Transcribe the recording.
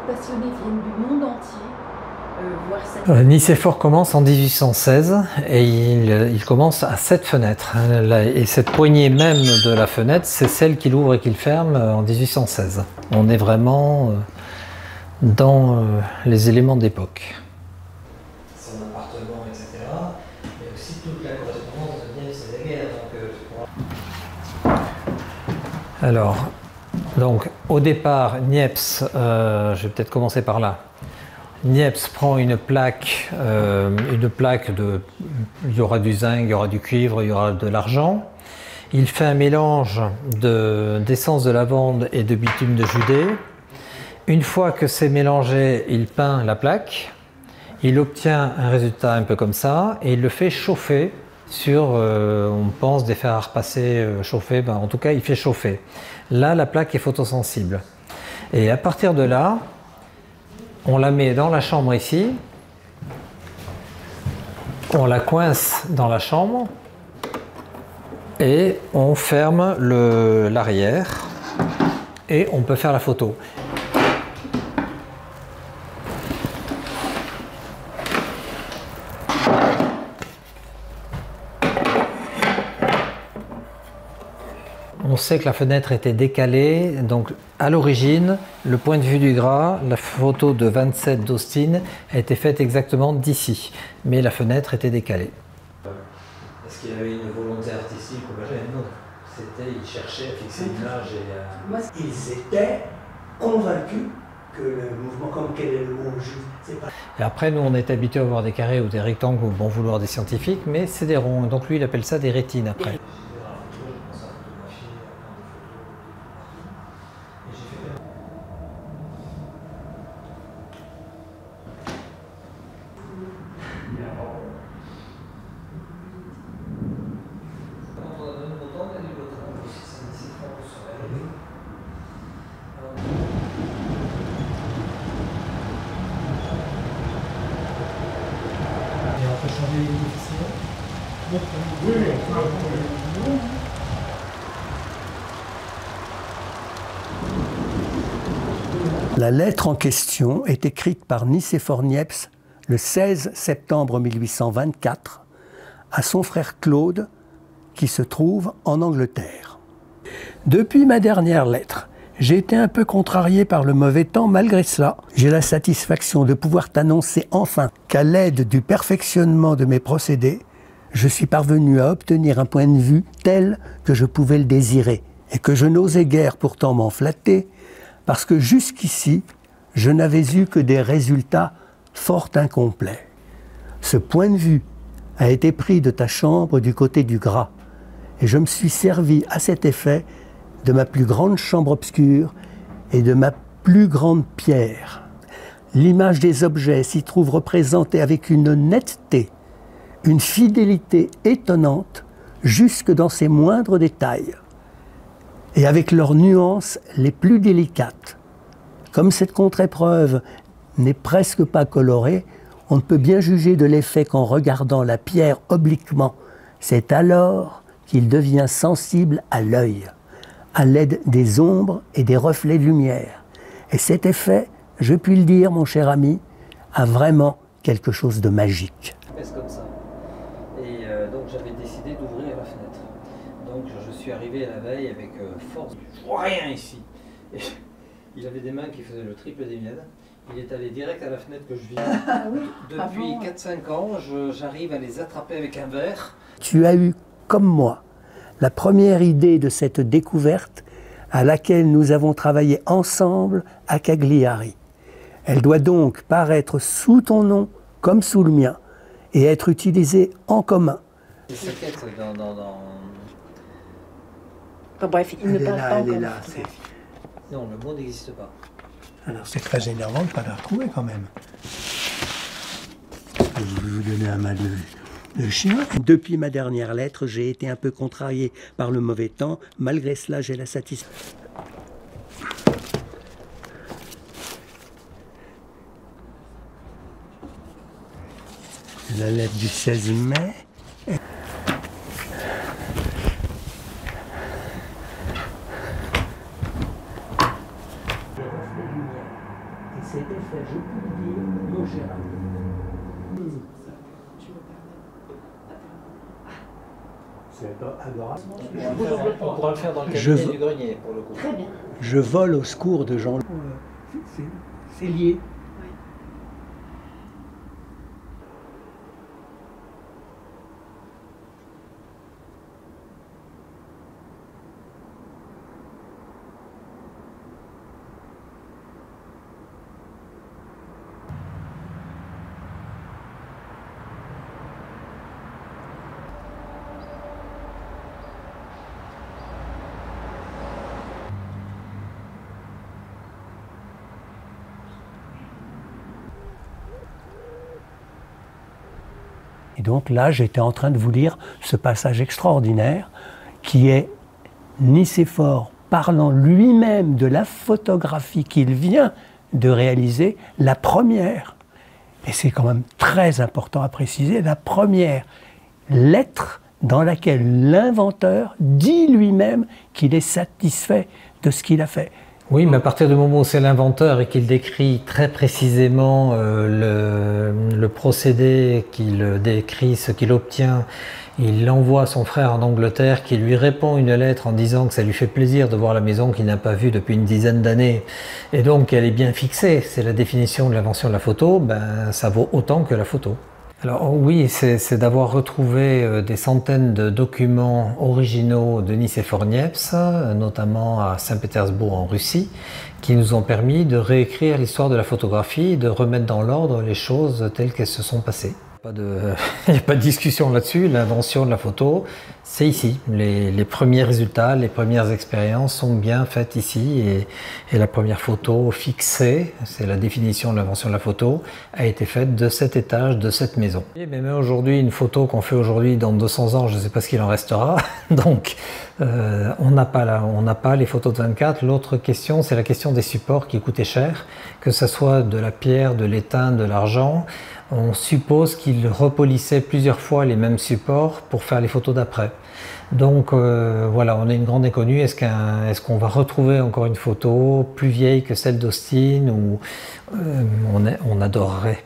passionnés viennent du monde entier voir cette... Nicéphore commence en 1816 et il commence à 7 fenêtres. Et cette poignée même de la fenêtre, c'est celle qu'il ouvre et qu'il ferme en 1816. On est vraiment dans les éléments d'époque. Son appartement, etc. Mais aussi toute la correspondance de Niepce et Daguerre. Alors, donc, au départ, Niepce, je vais peut-être commencer par là. Niepce prend une plaque de... Il y aura du zinc, il y aura du cuivre, il y aura de l'argent. Il fait un mélange d'essence de lavande et de bitume de Judée. Une fois que c'est mélangé, il peint la plaque. Il obtient un résultat un peu comme ça et il le fait chauffer sur, on pense, des fers à repasser chauffés. Ben, en tout cas, il fait chauffer. Là, la plaque est photosensible. Et à partir de là, on la met dans la chambre ici, on la coince dans la chambre et on ferme l'arrière et on peut faire la photo. On sait que la fenêtre était décalée, donc à l'origine, le point de vue du Gras, la photo de 27 d'Austin a été faite exactement d'ici, mais la fenêtre était décalée. Est-ce qu'il y avait une volonté artistique ou pas? Non, c'était, ils cherchaient à fixer une image et Ils étaient convaincus que le mouvement, comme quel est le mot juste, c'est pas... Et après, nous, on est habitués à voir des carrés ou des rectangles au bon vouloir des scientifiques, mais c'est des ronds, donc lui, il appelle ça des rétines après. La lettre en question est écrite par Nicéphore Niepce le 16 septembre 1824 à son frère Claude qui se trouve en Angleterre. Depuis ma dernière lettre, j'ai été un peu contrarié par le mauvais temps. Malgré cela, j'ai la satisfaction de pouvoir t'annoncer enfin qu'à l'aide du perfectionnement de mes procédés, je suis parvenu à obtenir un point de vue tel que je pouvais le désirer et que je n'osais guère pourtant m'en flatter parce que jusqu'ici, je n'avais eu que des résultats fort incomplets. Ce point de vue a été pris de ta chambre du côté du Gras et je me suis servi à cet effet de ma plus grande chambre obscure et de ma plus grande pierre. L'image des objets s'y trouve représentée avec une netteté, une fidélité étonnante jusque dans ses moindres détails et avec leurs nuances les plus délicates. Comme cette contre-épreuve n'est presque pas colorée, on ne peut bien juger de l'effet qu'en regardant la pierre obliquement. C'est alors qu'il devient sensible à l'œil, à l'aide des ombres et des reflets de lumière. Et cet effet, je puis le dire, mon cher ami, a vraiment quelque chose de magique. Comme ça. Et donc j'avais décidé d'ouvrir la fenêtre. Donc je suis arrivé à la veille avec force. Je vois rien ici. Et il avait des mains qui faisaient le triple des miennes. Il est allé direct à la fenêtre que je vis. Depuis 4-5 ans, j'arrive à les attraper avec un verre. Tu as eu, comme moi, la première idée de cette découverte à laquelle nous avons travaillé ensemble à Cagliari. Elle doit donc paraître sous ton nom comme sous le mien et être utilisée en commun. C'est cette quête dans... Enfin, bref, il ne parle pas encore. Non, le mot n'existe pas. Alors c'est très énervant de ne pas la retrouver quand même. Je vais vous donner un mal de chien. Depuis ma dernière lettre, j'ai été un peu contrarié par le mauvais temps. Malgré cela, j'ai la satisfaction. La lettre du 16 mai. Et c'est C'est adorable. On pourra le faire dans le Je cabinet veux- du grenier pour le coup. Très bien. Je vole au secours de gens. C'est lié. Et donc là, j'étais en train de vous lire ce passage extraordinaire qui est Nicéphore parlant lui-même de la photographie qu'il vient de réaliser, la première, et c'est quand même très important à préciser, la première lettre dans laquelle l'inventeur dit lui-même qu'il est satisfait de ce qu'il a fait. Oui, mais à partir du moment où c'est l'inventeur et qu'il décrit très précisément le procédé, qu'il décrit ce qu'il obtient, il l'envoie à son frère en Angleterre qui lui répond une lettre en disant que ça lui fait plaisir de voir la maison qu'il n'a pas vue depuis une dizaine d'années et donc elle est bien fixée, c'est la définition de l'invention de la photo, ben, ça vaut autant que la photo. Alors oui, c'est d'avoir retrouvé des centaines de documents originaux de Nicéphore Niepce, notamment à Saint-Pétersbourg en Russie, qui nous ont permis de réécrire l'histoire de la photographie et de remettre dans l'ordre les choses telles qu'elles se sont passées. Il n'y a pas de discussion là-dessus, l'invention de la photo, c'est ici. Les premiers résultats, les premières expériences sont bien faites ici et la première photo fixée, c'est la définition de l'invention de la photo, a été faite de cet étage, de cette maison. Et même aujourd'hui, une photo qu'on fait aujourd'hui dans 200 ans, je ne sais pas ce qu'il en restera, donc on n'a pas les photos de 24. L'autre question, c'est la question des supports qui coûtaient cher, que ce soit de la pierre, de l'étain, de l'argent. On suppose qu'il repolissait plusieurs fois les mêmes supports pour faire les photos d'après. Donc voilà, on a une grande inconnue. Est-ce qu'on va retrouver encore une photo plus vieille que celle d'Austin ou on adorerait